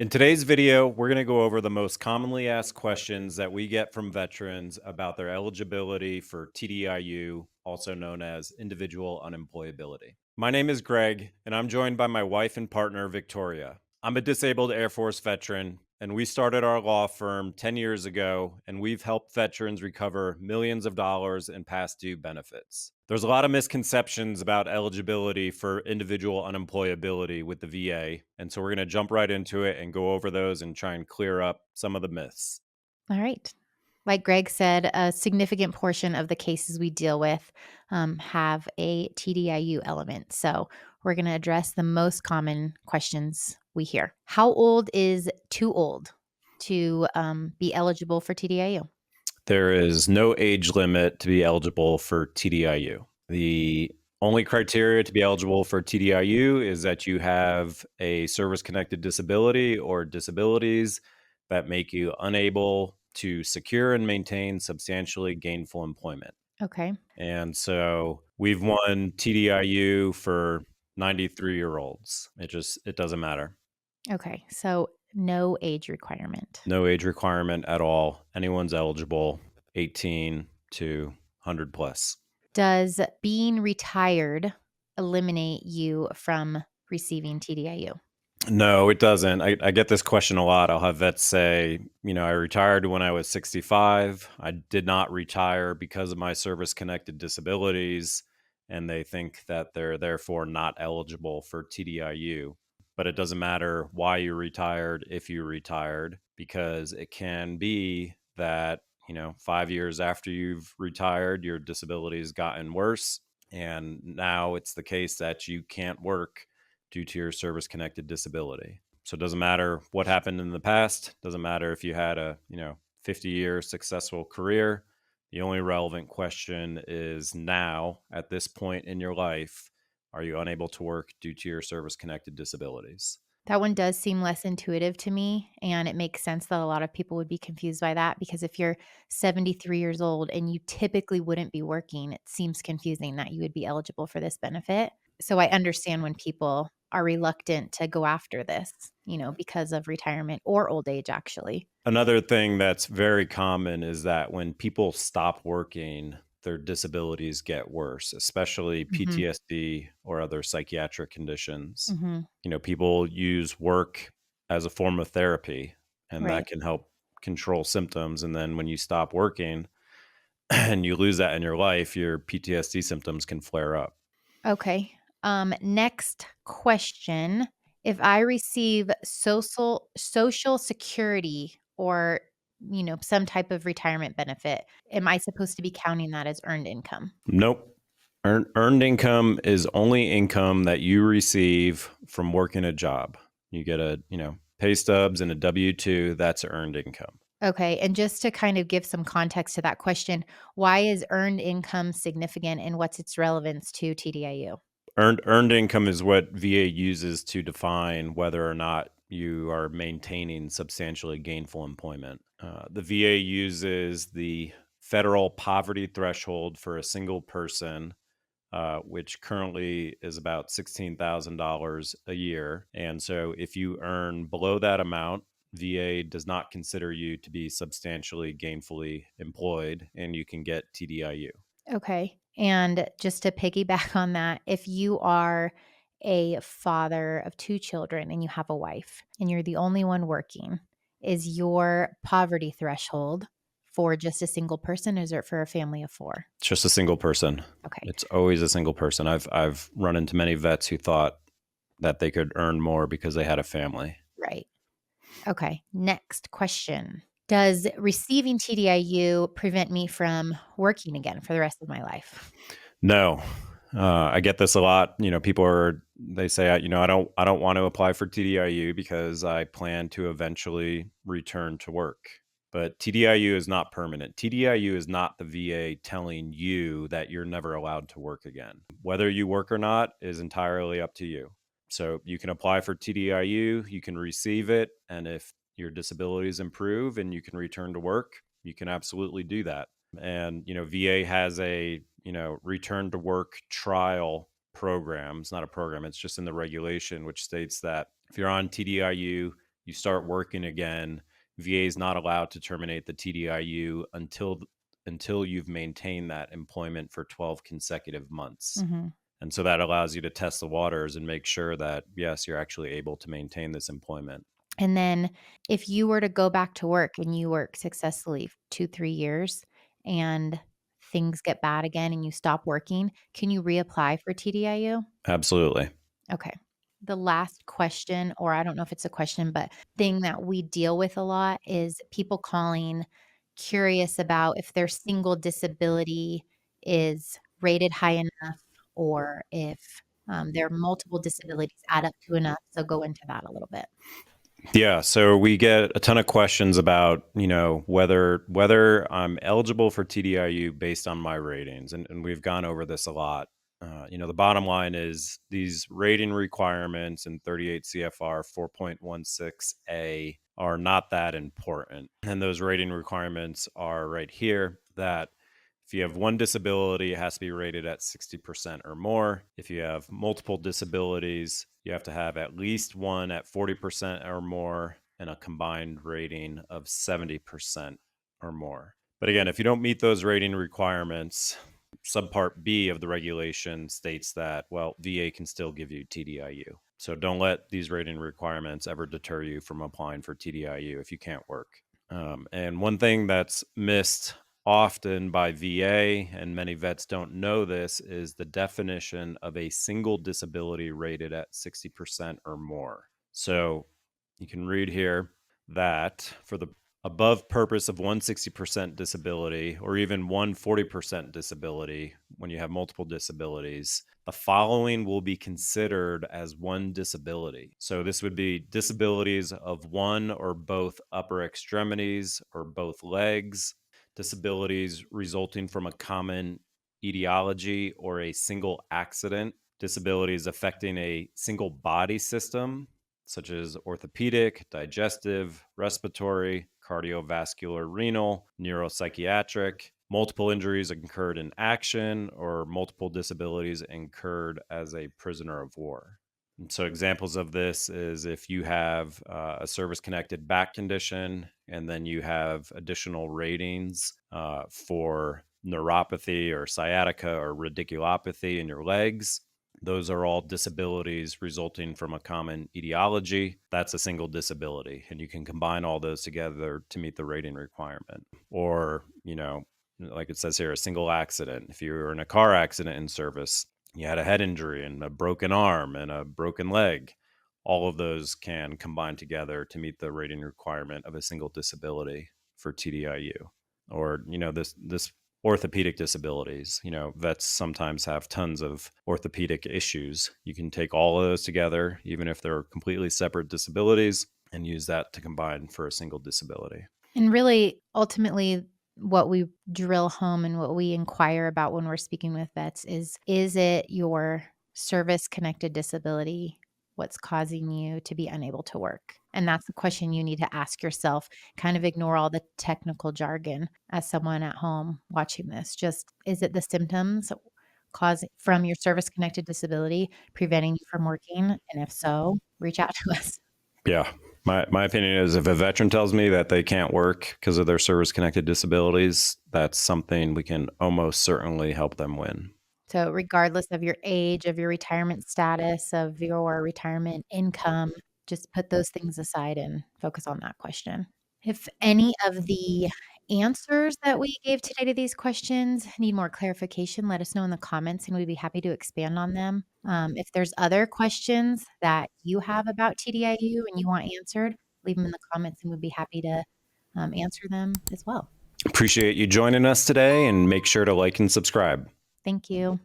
In today's video, we're going to go over the most commonly asked questions that we get from veterans about their eligibility for TDIU, also known as individual unemployability. My name is Greg, and I'm joined by my wife and partner, Victoria. I'm a disabled Air Force veteran, and we started our law firm 10 years ago, and we've helped veterans recover millions of dollars in past due benefits. There's a lot of misconceptions about eligibility for individual unemployability with the VA, and so we're going to jump right into it and go over those and try and clear up some of the myths. All right. Like Greg said, a significant portion of the cases we deal with have a TDIU element. So we're going to address the most common questions we hear. How old is too old to be eligible for TDIU? There is no age limit to be eligible for TDIU. The only criteria to be eligible for TDIU is that you have a service connected disability or disabilities that make you unable to secure and maintain substantially gainful employment. Okay. And so we've won TDIU for 93-year-olds. It doesn't matter. Okay. So no age requirement. No age requirement at all. Anyone's eligible, 18 to 100 plus. Does being retired eliminate you from receiving TDIU? No, it doesn't. I get this question a lot. I'll have vets say, I retired when I was 65. I did not retire because of my service connected disabilities. And they think that they're therefore not eligible for TDIU. But it doesn't matter why you retired, if you retired, because it can be that, 5 years after you've retired, your disability has gotten worse. And now it's the case that you can't work due to your service connected disability. So it doesn't matter what happened in the past, doesn't matter if you had a, 50-year successful career. The only relevant question is now at this point in your life, are you unable to work due to your service connected disabilities? That one does seem less intuitive to me, and it makes sense that a lot of people would be confused by that because if you're 73 years old and you typically wouldn't be working, it seems confusing that you would be eligible for this benefit. So I understand when people are reluctant to go after this, because of retirement or old age, actually. Another thing that's very common is that when people stop working, their disabilities get worse, especially Mhm. PTSD or other psychiatric conditions. Mhm. People use work as a form of therapy, and that Right. can help control symptoms. And then when you stop working and you lose that in your life, your PTSD symptoms can flare up. Okay. Next question. If I receive social security or, some type of retirement benefit, am I supposed to be counting that as earned income? Nope. Earned income is only income that you receive from working a job. You get pay stubs and a W-2, that's earned income. Okay. And just to kind of give some context to that question, why is earned income significant and what's its relevance to TDIU? Earned income is what VA uses to define whether or not you are maintaining substantially gainful employment. The VA uses the federal poverty threshold for a single person, which currently is about $16,000 a year. And so if you earn below that amount, VA does not consider you to be substantially gainfully employed and you can get TDIU. Okay. And just to piggyback on that, if you are a father of two children and you have a wife and you're the only one working, is your poverty threshold for just a single person or is it for a family of four? It's just a single person. Okay. It's always a single person. I've run into many vets who thought that they could earn more because they had a family. Right. Okay. Next question. Does receiving TDIU prevent me from working again for the rest of my life? No, I get this a lot. They say, I don't want to apply for TDIU because I plan to eventually return to work. But TDIU is not permanent. TDIU is not the VA telling you that you're never allowed to work again. Whether you work or not is entirely up to you. So you can apply for TDIU, you can receive it, and if your disabilities improve and you can return to work, you can absolutely do that. And VA has a return to work trial program. It's not a program, it's just in the regulation, which states that if you're on TDIU, you start working again, VA is not allowed to terminate the TDIU until you've maintained that employment for 12 consecutive months. Mhm. And so that allows you to test the waters and make sure that, yes, you're actually able to maintain this employment. And then if you were to go back to work and you work successfully 2, 3 years and things get bad again and you stop working, can you reapply for TDIU? Absolutely. Okay. The last question, or I don't know if it's a question, but thing that we deal with a lot is people calling curious about if their single disability is rated high enough or if their multiple disabilities add up to enough. So go into that a little bit. Yeah, so we get a ton of questions about, whether I'm eligible for TDIU based on my ratings, and we've gone over this a lot. The bottom line is these rating requirements in 38 CFR 4.16a are not that important, and those rating requirements are right here. That if you have one disability, it has to be rated at 60% or more. If you have multiple disabilities, you have to have at least one at 40% or more and a combined rating of 70% or more. But again, if you don't meet those rating requirements, subpart B of the regulation states that, well, VA can still give you TDIU. So don't let these rating requirements ever deter you from applying for TDIU if you can't work. And one thing that's missed often by VA, and many vets don't know this, is the definition of a single disability rated at 60% or more. So you can read here that for the above purpose of 160% disability or even 140% disability, when you have multiple disabilities, the following will be considered as one disability. So this would be disabilities of one or both upper extremities or both legs, disabilities resulting from a common etiology or a single accident, disabilities affecting a single body system, such as orthopedic, digestive, respiratory, cardiovascular, renal, neuropsychiatric, multiple injuries incurred in action, or multiple disabilities incurred as a prisoner of war. And so, examples of this is if you have a service connected back condition, and then you have additional ratings for neuropathy or sciatica or radiculopathy in your legs. Those are all disabilities resulting from a common etiology. That's a single disability. And you can combine all those together to meet the rating requirement. Or, like it says here, a single accident. If you were in a car accident in service, you had a head injury and a broken arm and a broken leg, all of those can combine together to meet the rating requirement of a single disability for TDIU. Or, this orthopedic disabilities, vets sometimes have tons of orthopedic issues. You can take all of those together, even if they're completely separate disabilities, and use that to combine for a single disability. And really, ultimately, what we drill home and what we inquire about when we're speaking with vets is it your service connected disability what's causing you to be unable to work? And that's the question you need to ask yourself. Kind of ignore all the technical jargon as someone at home watching this. Just is it the symptoms causing from your service connected disability preventing you from working? And if so, reach out to us. Yeah. My opinion is if a veteran tells me that they can't work because of their service connected disabilities, that's something we can almost certainly help them win. So regardless of your age, of your retirement status, of your retirement income, just put those things aside and focus on that question. If any of the answers that we gave today to these questions need more clarification, let us know in the comments and we'd be happy to expand on them. If there's other questions that you have about TDIU and you want answered, leave them in the comments and we'd be happy to answer them as well. Appreciate you joining us today and make sure to like and subscribe. Thank you.